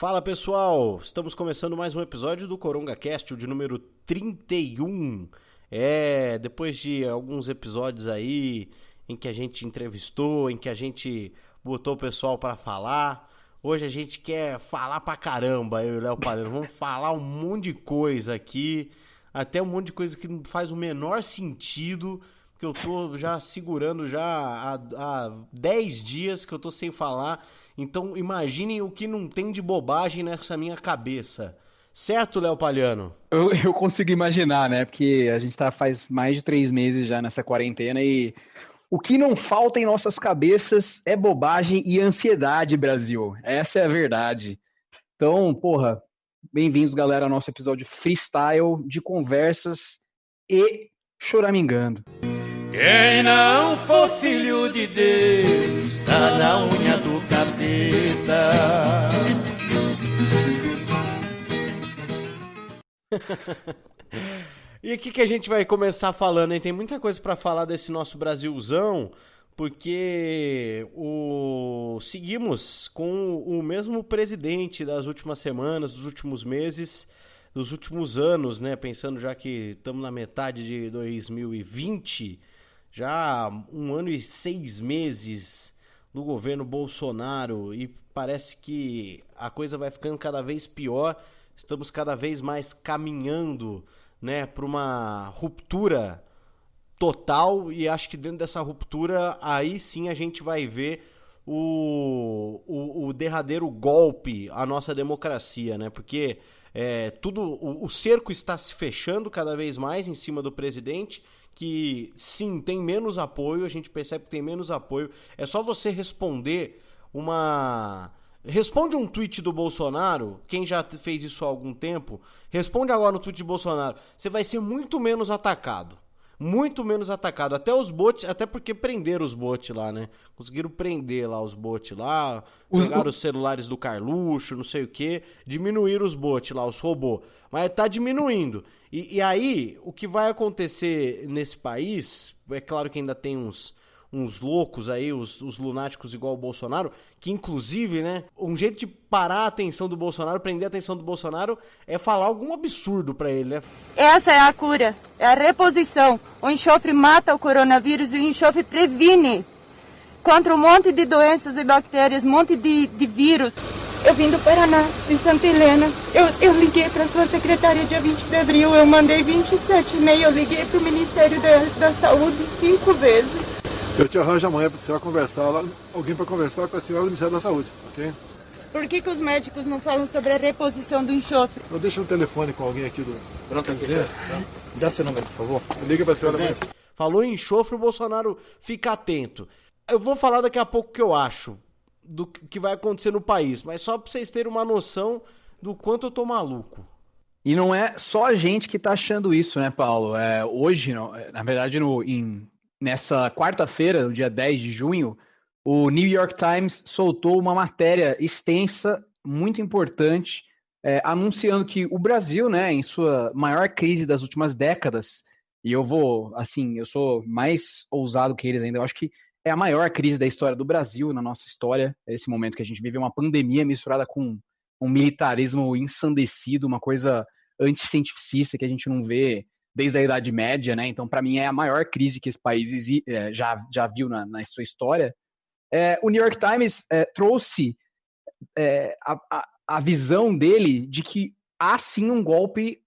Fala pessoal, estamos começando mais um episódio do CorongaCast, o de número 31. Depois de alguns episódios aí em que a gente entrevistou, em que a gente botou o pessoal para falar, hoje a gente quer falar pra caramba, eu e o Léo Palheiro. Vamos falar um monte de coisa aqui, até um monte de coisa que não faz o menor sentido, que eu tô já segurando já há 10 dias que eu tô sem falar. Então imaginem o que não tem de bobagem nessa minha cabeça. Certo, Léo Palhano? Eu consigo imaginar, né? Porque a gente faz mais de 3 meses já nessa quarentena e o que não falta em nossas cabeças é bobagem e ansiedade, Brasil. Essa é a verdade. Então, porra, bem-vindos, galera, ao nosso episódio freestyle de conversas e choramingando. Quem não for filho de Deus, tá na unha do capeta. E o que a gente vai começar falando, hein? Tem muita coisa pra falar desse nosso Brasilzão, porque seguimos com o mesmo presidente das últimas semanas, dos últimos meses, dos últimos anos, né? Pensando já que estamos na metade de 2020, já 1 ano e 6 meses do governo Bolsonaro, e parece que a coisa vai ficando cada vez pior. Estamos cada vez mais caminhando, né, para uma ruptura total, e acho que dentro dessa ruptura aí sim a gente vai ver o derradeiro golpe à nossa democracia, né? Porque o cerco está se fechando cada vez mais em cima do presidente, que sim, tem menos apoio, a gente percebe que tem menos apoio. É só você responde um tweet do Bolsonaro, quem já fez isso há algum tempo, responde agora no tweet de Bolsonaro, você vai ser muito menos atacado. Muito menos atacado. Até os bots, até porque prenderam os bots lá, né? Conseguiram prender lá os bots lá, pegaram os celulares do Carluxo, não sei o que, diminuíram os bots lá, os robôs. Mas tá diminuindo. E aí, o que vai acontecer nesse país, é claro que ainda tem uns loucos aí, os lunáticos igual o Bolsonaro, que inclusive, né, um jeito de parar a atenção do Bolsonaro, prender a atenção do Bolsonaro, é falar algum absurdo pra ele, né? Essa é a cura, é a reposição. O enxofre mata o coronavírus e o enxofre previne contra um monte de doenças e bactérias, um monte de vírus. Eu vim do Paraná, de Santa Helena. Eu liguei para sua secretária dia 20 de abril, eu mandei 27 e-mails, eu liguei para o Ministério da Saúde 5 vezes. Eu te arranjo amanhã para você conversar lá, alguém para conversar com a senhora do Ministério da Saúde, ok? Por que os médicos não falam sobre a reposição do enxofre? Eu deixo um telefone com alguém aqui do... Pronto, aqui. Dá seu número, por favor. Liga para a senhora amanhã. Falou em enxofre, o Bolsonaro fica atento. Eu vou falar daqui a pouco o que eu acho do que vai acontecer no país, mas só para vocês terem uma noção do quanto eu tô maluco. E não é só a gente que tá achando isso, né, Paulo? Hoje, na verdade, nessa quarta-feira, no dia 10 de junho, o New York Times soltou uma matéria extensa, muito importante, anunciando que o Brasil, né, em sua maior crise das últimas décadas, e eu sou mais ousado que eles ainda, eu acho que é a maior crise da história do Brasil, na nossa história, esse momento que a gente vive uma pandemia misturada com um militarismo ensandecido, uma coisa anticientificista que a gente não vê desde a Idade Média, né? Então, para mim, é a maior crise que esse país já viu na sua história. O New York Times trouxe a visão dele de que há sim um golpe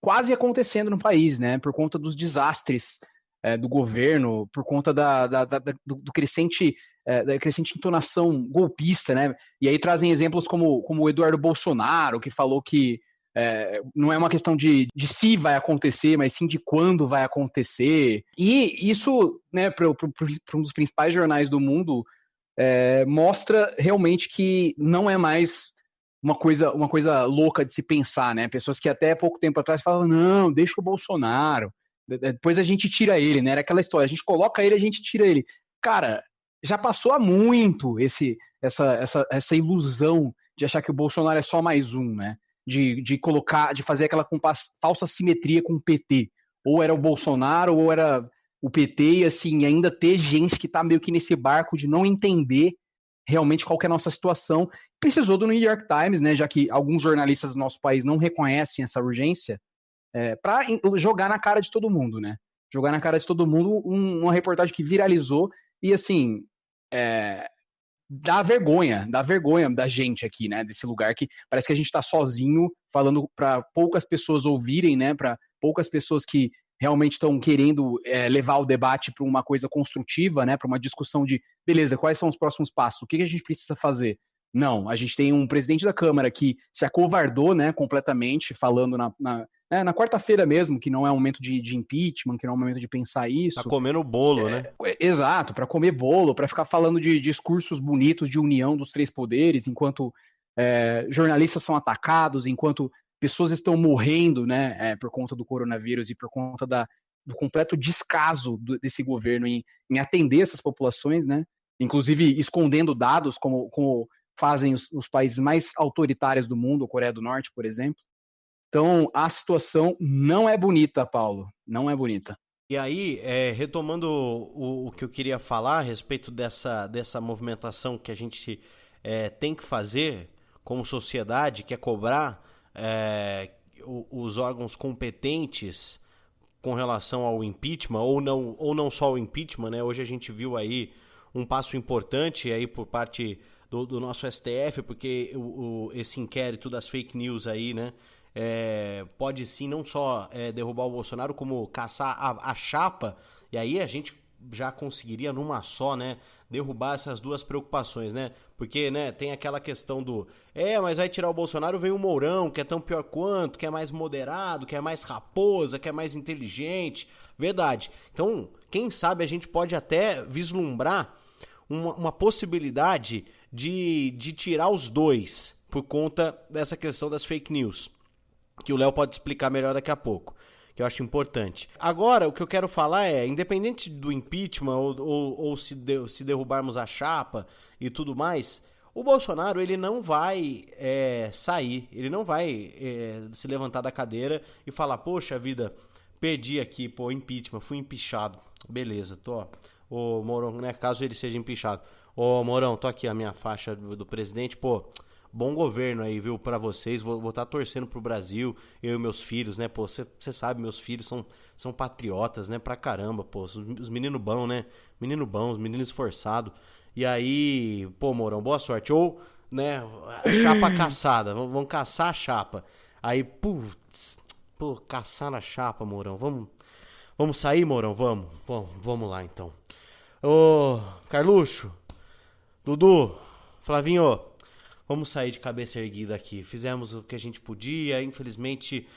quase acontecendo no país, né? Por conta dos desastres do governo, por conta da crescente entonação golpista, né? E aí trazem exemplos como o Eduardo Bolsonaro, que falou que não é uma questão de se vai acontecer, mas sim de quando vai acontecer. E isso, né, para um dos principais jornais do mundo, mostra realmente que não é mais uma coisa louca de se pensar, né? Pessoas que até pouco tempo atrás falavam, não, deixa o Bolsonaro, depois a gente tira ele, né? Era aquela história, a gente coloca ele, a gente tira ele. Cara, já passou há muito essa ilusão de achar que o Bolsonaro é só mais um, né? De fazer aquela falsa simetria com o PT. Ou era o Bolsonaro, ou era o PT, e assim, ainda ter gente que tá meio que nesse barco de não entender realmente qual que é a nossa situação. Precisou do New York Times, né, já que alguns jornalistas do nosso país não reconhecem essa urgência, para jogar na cara de todo mundo, né? Jogar na cara de todo mundo uma reportagem que viralizou e, assim, dá vergonha da gente aqui, né? Desse lugar que parece que a gente está sozinho, falando para poucas pessoas ouvirem, né? Para poucas pessoas que realmente estão querendo levar o debate para uma coisa construtiva, né? Para uma discussão de, beleza, quais são os próximos passos? O que a gente precisa fazer? Não, a gente tem um presidente da Câmara que se acovardou, né, completamente, falando na quarta-feira mesmo, que não é um momento de impeachment, que não é um momento de pensar isso. Tá comendo bolo, né? Exato, para comer bolo, para ficar falando de discursos bonitos de união dos três poderes, enquanto jornalistas são atacados, enquanto pessoas estão morrendo, né, por conta do coronavírus e por conta do completo descaso desse governo em atender essas populações, né? Inclusive escondendo dados, como fazem os países mais autoritários do mundo, a Coreia do Norte, por exemplo. Então, a situação não é bonita, Paulo, não é bonita. E aí, retomando o que eu queria falar a respeito dessa movimentação que a gente tem que fazer como sociedade, que é cobrar os órgãos competentes com relação ao impeachment, ou não só ao impeachment, né? Hoje a gente viu aí um passo importante aí por parte do nosso STF, porque esse inquérito das fake news aí, né? Pode sim não só derrubar o Bolsonaro, como caçar a chapa, e aí a gente já conseguiria numa só, né, derrubar essas duas preocupações, né? Porque, né, tem aquela questão mas vai tirar o Bolsonaro, vem o Mourão, que é tão pior quanto, que é mais moderado, que é mais raposa, que é mais inteligente. Verdade. Então, quem sabe a gente pode até vislumbrar uma possibilidade de tirar os dois por conta dessa questão das fake news, que o Léo pode explicar melhor daqui a pouco, que eu acho importante. Agora, o que eu quero falar independente do impeachment ou se derrubarmos a chapa e tudo mais, o Bolsonaro, ele não vai sair, ele não vai se levantar da cadeira e falar, poxa vida, perdi aqui, impeachment, fui empichado. Beleza, ô Mourão, né, caso ele seja empichado. Ô Mourão, tô aqui a minha faixa do presidente, bom governo aí, viu, pra vocês, vou estar torcendo pro Brasil, eu e meus filhos, né, você sabe, meus filhos são patriotas, né, pra caramba, os meninos bons, né, os meninos esforçados, e aí, Mourão, boa sorte, ou, né, chapa caçada, vamos caçar a chapa, aí, caçar a chapa, Mourão, vamos sair, Mourão, vamos lá, então. Ô, Carluxo, Dudu, Flavinho, vamos sair de cabeça erguida aqui. Fizemos o que a gente podia, infelizmente.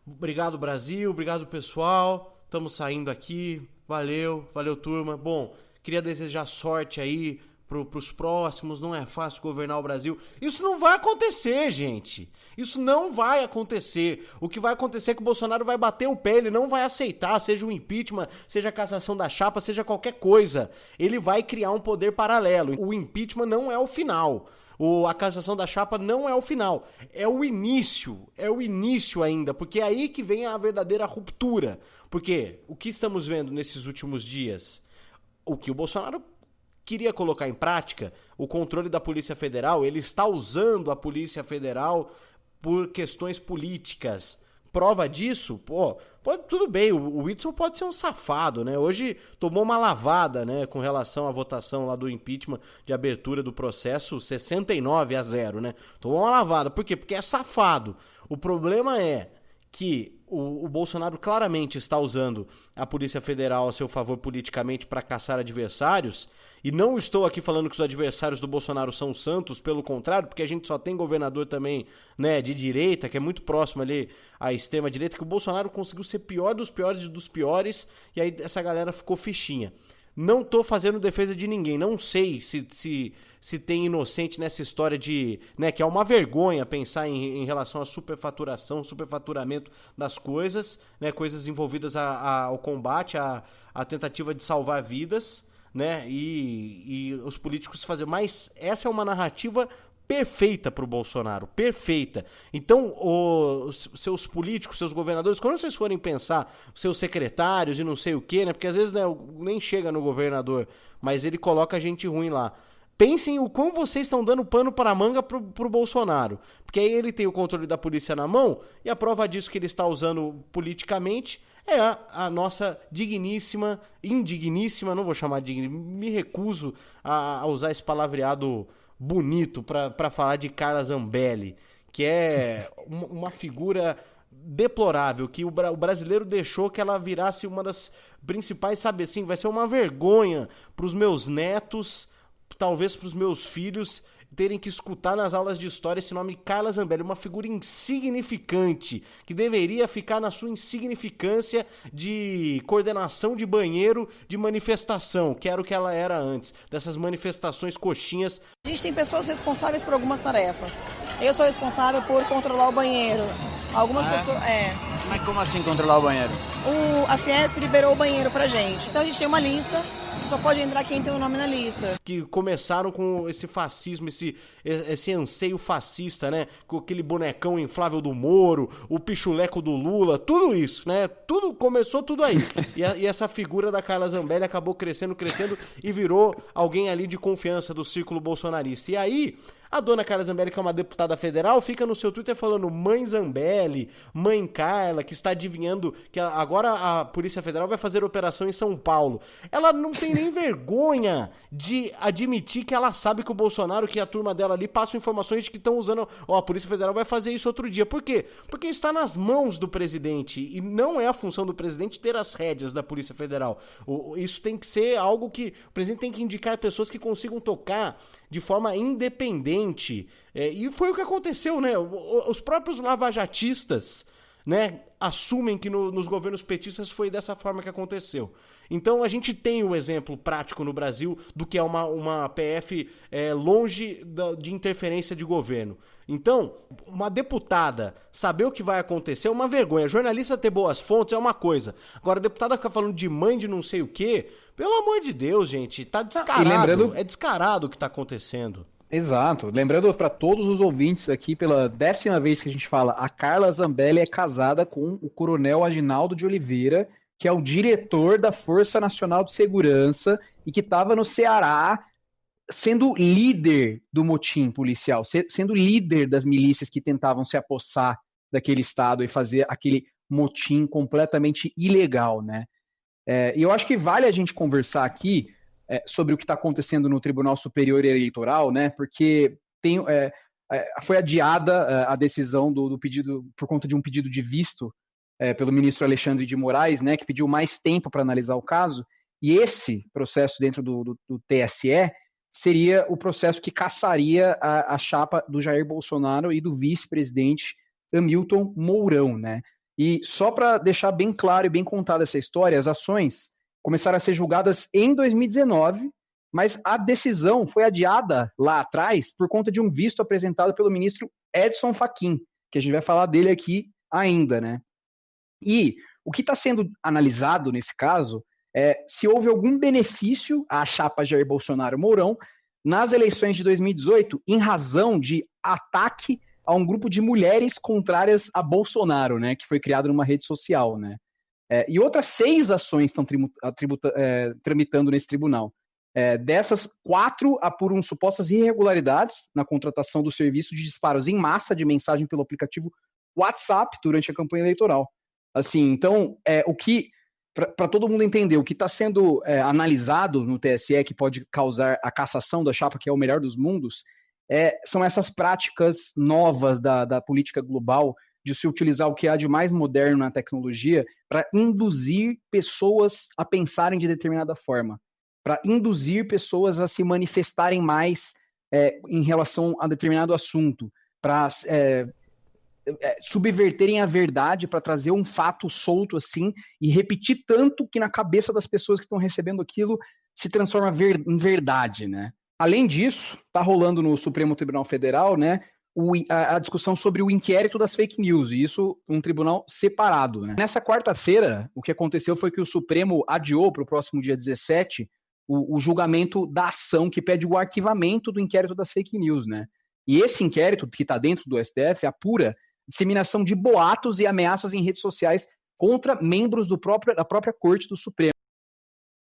Obrigado, Brasil, obrigado, pessoal. Estamos saindo aqui. Valeu, turma. Bom, queria desejar sorte aí pros próximos. Não é fácil governar o Brasil. Isso não vai acontecer, gente. Isso não vai acontecer. O que vai acontecer é que o Bolsonaro vai bater o pé, ele não vai aceitar, seja o impeachment, seja a cassação da chapa, seja qualquer coisa. Ele vai criar um poder paralelo. O impeachment não é o final. A cassação da chapa não é o final. É o início ainda, porque é aí que vem a verdadeira ruptura. Porque o que estamos vendo nesses últimos dias? O que o Bolsonaro queria colocar em prática, o controle da Polícia Federal, ele está usando a Polícia Federal por questões políticas. Prova disso, tudo bem, o Whitson pode ser um safado, né? Hoje tomou uma lavada, né, com relação à votação lá do impeachment de abertura do processo 69-0, né? Tomou uma lavada. Por quê? Porque é safado. O problema é que o Bolsonaro claramente está usando a Polícia Federal a seu favor politicamente para caçar adversários, e não estou aqui falando que os adversários do Bolsonaro são santos, pelo contrário, porque a gente só tem governador também, né, de direita, que é muito próximo ali à extrema-direita, que o Bolsonaro conseguiu ser pior dos piores, e aí essa galera ficou fichinha. Não tô fazendo defesa de ninguém, não sei se tem inocente nessa história de, né, que é uma vergonha pensar em relação à superfaturamento das coisas, né, coisas envolvidas ao combate, à tentativa de salvar vidas, né, e os políticos fazem, mas essa é uma narrativa perfeita para o Bolsonaro, perfeita. Então, seus políticos, seus governadores, quando vocês forem pensar, seus secretários e não sei o quê, né? Porque às vezes, né, nem chega no governador, mas ele coloca gente ruim lá. pensem o quão vocês estão dando pano para a manga pro Bolsonaro. Porque aí ele tem o controle da polícia na mão, e a prova disso que ele está usando politicamente é a nossa indigníssima, não vou chamar de me recuso a usar esse palavreado bonito para falar de Carla Zambelli, que é uma figura deplorável, que o brasileiro deixou que ela virasse uma das principais, sabe assim, vai ser uma vergonha para os meus netos, talvez para os meus filhos, terem que escutar nas aulas de história esse nome Carla Zambelli, uma figura insignificante, que deveria ficar na sua insignificância de coordenação de banheiro de manifestação, que era o que ela era antes, dessas manifestações coxinhas. A gente tem pessoas responsáveis por algumas tarefas. Eu sou responsável por controlar o banheiro. Algumas pessoas... Mas como assim controlar o banheiro? A Fiesp liberou o banheiro pra gente. Então a gente tem uma lista, só pode entrar quem tem o nome na lista. Que começaram com esse fascismo, esse anseio fascista, né? Com aquele bonecão inflável do Moro, o pichuleco do Lula, tudo isso, né? Começou tudo aí. E essa figura da Carla Zambelli acabou crescendo e virou alguém ali de confiança do círculo bolsonarista. E aí, a dona Carla Zambelli, que é uma deputada federal, fica no seu Twitter falando mãe Zambelli, mãe Carla, que está adivinhando que agora a Polícia Federal vai fazer operação em São Paulo. Ela não tem nem vergonha de admitir que ela sabe que o Bolsonaro, que a turma dela ali, passam informações de que estão usando... a Polícia Federal vai fazer isso outro dia. Por quê? Porque está nas mãos do presidente e não é a função do presidente ter as rédeas da Polícia Federal. Isso tem que ser algo que... O presidente tem que indicar pessoas que consigam tocar de forma independente. E foi o que aconteceu, né? Os próprios lavajatistas, né, assumem que nos governos petistas foi dessa forma que aconteceu. Então a gente tem o exemplo prático no Brasil do que é uma PF longe de interferência de governo. Então, uma deputada saber o que vai acontecer é uma vergonha. Jornalista ter boas fontes é uma coisa. Agora, a deputada ficar falando de mãe de não sei o quê, pelo amor de Deus, gente, tá descarado. É descarado o que tá acontecendo. Exato. Lembrando para todos os ouvintes aqui, pela 10ª vez que a gente fala, a Carla Zambelli é casada com o coronel Aginaldo de Oliveira, que é o diretor da Força Nacional de Segurança e que estava no Ceará sendo líder do motim policial, sendo líder das milícias que tentavam se apossar daquele estado e fazer aquele motim completamente ilegal, né? E eu acho que vale a gente conversar aqui sobre o que está acontecendo no Tribunal Superior Eleitoral, né? Porque foi adiada a decisão do pedido por conta de um pedido de visto pelo ministro Alexandre de Moraes, né? Que pediu mais tempo para analisar o caso. E esse processo dentro do TSE seria o processo que cassaria a chapa do Jair Bolsonaro e do vice-presidente Hamilton Mourão, né? E só para deixar bem claro e bem contada essa história, as ações começaram a ser julgadas em 2019, mas a decisão foi adiada lá atrás por conta de um visto apresentado pelo ministro Edson Fachin, que a gente vai falar dele aqui ainda, né? E o que está sendo analisado nesse caso é se houve algum benefício à chapa Jair Bolsonaro-Mourão nas eleições de 2018 em razão de ataque a um grupo de mulheres contrárias a Bolsonaro, né, que foi criado numa rede social, né? E outras 6 ações estão tramitando nesse tribunal. Dessas, 4 apuram supostas irregularidades na contratação do serviço de disparos em massa de mensagem pelo aplicativo WhatsApp durante a campanha eleitoral. Assim, então, para todo mundo entender, o que está sendo analisado no TSE, que pode causar a cassação da chapa, que é o melhor dos mundos, são essas práticas novas da política global, de se utilizar o que há de mais moderno na tecnologia para induzir pessoas a pensarem de determinada forma, para induzir pessoas a se manifestarem mais em relação a determinado assunto, para subverterem a verdade, para trazer um fato solto assim e repetir tanto que na cabeça das pessoas que estão recebendo aquilo se transforma em verdade, né? Além disso, está rolando no Supremo Tribunal Federal, né, a discussão sobre o inquérito das fake news, e isso um tribunal separado, né? Nessa quarta-feira, o que aconteceu foi que o Supremo adiou para o próximo dia 17 o julgamento da ação que pede o arquivamento do inquérito das fake news, né? E esse inquérito, que está dentro do STF, apura disseminação de boatos e ameaças em redes sociais contra membros da própria Corte do Supremo.